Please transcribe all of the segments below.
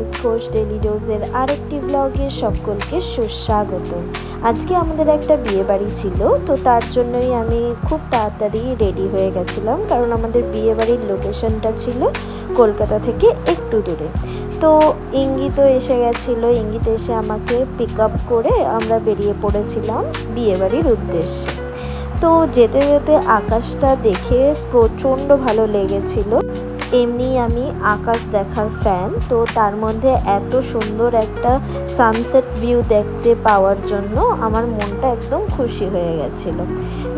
Miss Ghosh daily ডোজের আরেকটি ব্লগে সকলকে সুস্বাগত। আজকে আমাদের একটা বিয়ে বাড়ি ছিল, তো তার জন্যই আমি খুব তাড়াতাড়ি রেডি হয়ে গেছিলাম, কারণ আমাদের বিয়ে বাড়ির লোকেশনটা ছিল কলকাতা থেকে একটু দূরে। তো ইঙ্গিতও এসে গেছিলো, ইঙ্গিত এসে আমাকে পিক আপ করে আমরা বেরিয়ে পড়েছিলাম বিয়েবাড়ির উদ্দেশ্যে। তো যেতে যেতে আকাশটা দেখে প্রচণ্ড ভালো লেগেছিল। এমনি আমি আকাশ দেখার ফ্যান, তো তার মধ্যে এত সুন্দর একটা সানসেট ভিউ দেখতে পাওয়ার জন্য আমার মনটা একদম খুশি হয়ে গেছিলো।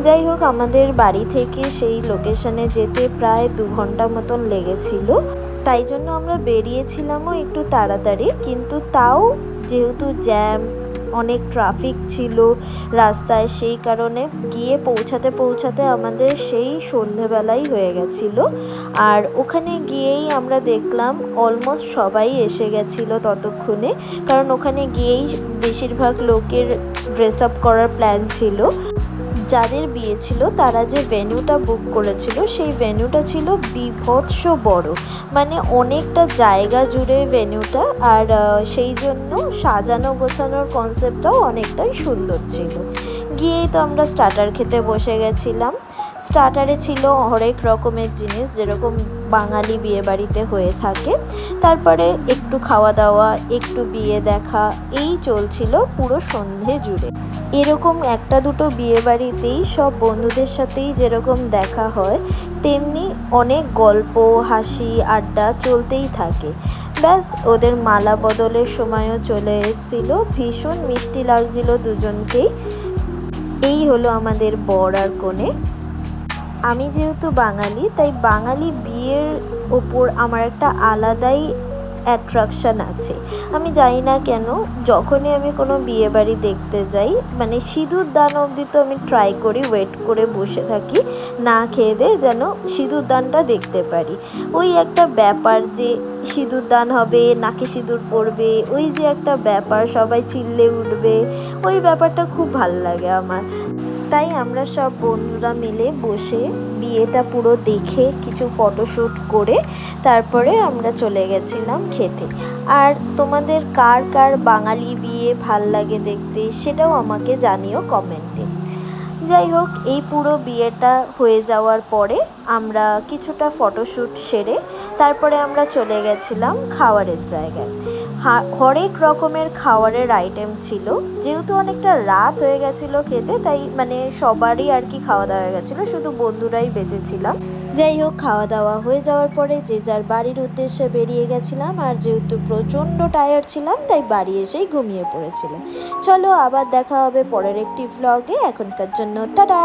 যাই হোক, আমাদের বাড়ি থেকে সেই লোকেশনে যেতে প্রায় 2 ঘন্টা মতন লেগেছিল। তাই জন্য আমরা বেরিয়েছিলামও একটু তাড়াতাড়ি, কিন্তু তাও যেহেতু জ্যাম, অনেক ট্রাফিক ছিল রাস্তায়, সেই কারণে গিয়ে পৌঁছাতে আমাদের সেই সন্ধেবেলাই হয়ে গেছিলো। আর ওখানে গিয়েই আমরা দেখলাম অলমোস্ট সবাই এসে গেছিলো ততক্ষণে, কারণ ওখানে গিয়েই বেশিরভাগ লোকের ড্রেস আপ করার প্ল্যান ছিল। যাদের বিয়ে ছিল তারা যে ভেন্যুটা বুক করেছিল, সেই ভেন্যুটা ছিল বিভৎস বড়, মানে অনেকটা জায়গা জুড়ে ভেন্যুটা। আর সেই জন্য সাজানো গোছানোর কনসেপ্টটাও অনেকটাই সুন্দর ছিল। গিয়েই তো আমরা স্টার্টার খেতে বসে গেছিলাম। স্টার্টারে ছিল হরেক রকমের জিনিস, যেরকম বাঙালি বিয়েবাড়িতে হয়ে থাকে। তারপরে একটু খাওয়া দাওয়া, একটু বিয়ে দেখা, এই চলছিল পুরো সন্ধে জুড়ে। এরকম একটা দুটো বিয়েবাড়িতেই সব বন্ধুদের সাথেই যেরকম দেখা হয়, তেমনি অনেক গল্প, হাসি, আড্ডা চলতেই থাকে। ব্যাস, ওদের মালা বদলের সময়ও চলে এসেছিল। ভীষণ মিষ্টি লাগছিল দুজনকেই। এই হলো আমাদের বর আর কনে। আমি যেহেতু বাঙালি, তাই বাঙালি বিয়ের ওপর আমার একটা আলাদাই অ্যাট্রাকশান আছে। আমি জানি না কেন, যখনই আমি কোনো বিয়েবাড়ি দেখতে যাই, মানে সিঁদুর দান অবধি তো আমি ট্রাই করি, ওয়েট করে বসে থাকি না খেয়ে দিয়ে, যেন সিঁদুর দানটা দেখতে পারি। ওই একটা ব্যাপার যে সিঁদুর দান হবে, নাকে সিঁদুর পড়বে, ওই যে একটা ব্যাপার, সবাই চিল্লে উঠবে, ওই ব্যাপারটা খুব ভালো লাগে আমার। তাই আমরা সব বন্ধুরা মিলে বসে বিয়েটা পুরো দেখে কিছু ফটোশ্যুট করে তারপরে আমরা চলে গেছিলাম খেতে। আর তোমাদের কার কার বাঙালি বিয়ে ভাল লাগে দেখতে, সেটাও আমাকে জানিও কমেন্টে। যাই হোক, এই পুরো বিয়েটা হয়ে যাওয়ার পরে আমরা কিছুটা ফটোশ্যুট সেরে তারপরে আমরা চলে গেছিলাম খাবারের জায়গায়। হরেক রকমের খাবারের আইটেম ছিল। যেহেতু অনেকটা রাত হয়ে গেছিলো খেতে, তাই মানে সবারই আর কি খাওয়া দাওয়া হয়ে গেছিলো, শুধু বন্ধুরাই বেঁচেছিলাম। যাই হোক, খাওয়া দাওয়া হয়ে যাওয়ার পরে যে যার বাড়ির উদ্দেশ্যে বেরিয়ে গেছিলাম। আর যেহেতু প্রচণ্ড টায়ার্ড ছিলাম, তাই বাড়ি এসেই ঘুমিয়ে পড়েছিলাম। চলো, আবার দেখা হবে পরের একটি ভ্লগে। এখনকার জন্য টাটা।